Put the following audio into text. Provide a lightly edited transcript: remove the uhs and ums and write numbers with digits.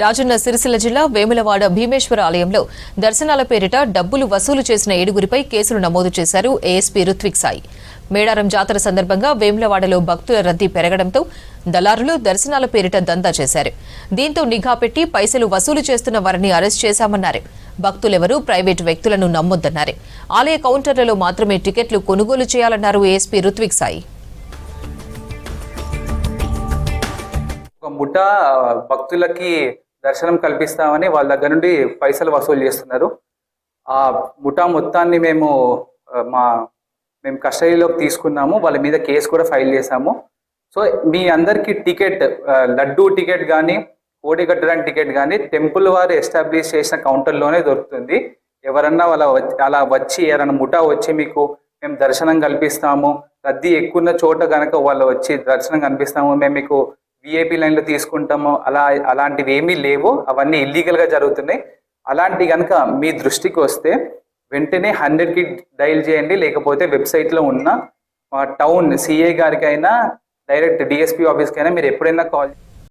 రాజన్న సిరిసిల్ల జిల్లా వేములవాడ భీమేశ్వర ఆలయంలో దర్శనాల పేరిట డబ్బులు వసూలు చేసిన 7గురిపై కేసులు నమోదు చేశారు ఏఎస్పీ రుత్విక్ సాయి. మేడారం జాతర సందర్భంగా వేములవాడలో భక్తుల రద్దీ పెరగడంతో దళారులు దర్శనాల పేరిట దందా చేశారు. దీంతో నిఘా పెట్టి పైసలు వసూలు చేస్తున్న వారిని అరెస్ట్ చేశామన్నారు. భక్తులెవరూ ప్రైవేటు వ్యక్తులను నమ్మొద్దన్నారు. ఆలయ కౌంటర్లలో మాత్రమే టికెట్లు కొనుగోలు చేయాలన్నారు ఏఎస్పీ రుత్విక్ సాయి. ముఠా భక్తులకి దర్శనం కల్పిస్తామని వాళ్ళ దగ్గర నుండి పైసలు వసూలు చేస్తున్నారు. ఆ ముఠా మొత్తాన్ని మేము కస్టడీలోకి తీసుకున్నాము. వాళ్ళ మీద కేసు కూడా ఫైల్ చేశాము. సో మీ అందరికీ టికెట్, లడ్డూ టికెట్ కానీ, కోడి కట్టడానికి టికెట్ కానీ టెంపుల్ వారు ఎస్టాబ్లిష్ చేసిన కౌంటర్లోనే దొరుకుతుంది. ఎవరన్నా అలా వచ్చి ఎవరన్నా ముఠా వచ్చి మీకు మేము దర్శనం కల్పిస్తాము, రద్దీ ఎక్కువ చోట కనుక వాళ్ళు వచ్చి దర్శనం కల్పిస్తాము, మేము మీకు విఐపి లైన్లో తీసుకుంటాము, అలాంటివి ఏమీ లేవు. అవన్నీ ఇల్లీగల్గా జరుగుతున్నాయి. అలాంటి కనుక మీ దృష్టికి వస్తే వెంటనే 100కి డైల్ చేయండి. లేకపోతే వెబ్సైట్లో ఉన్న మా టౌన్ సిఏ గారికైనా, డైరెక్ట్ డిఎస్పీ ఆఫీస్కైనా మీరు ఎప్పుడైనా కాల్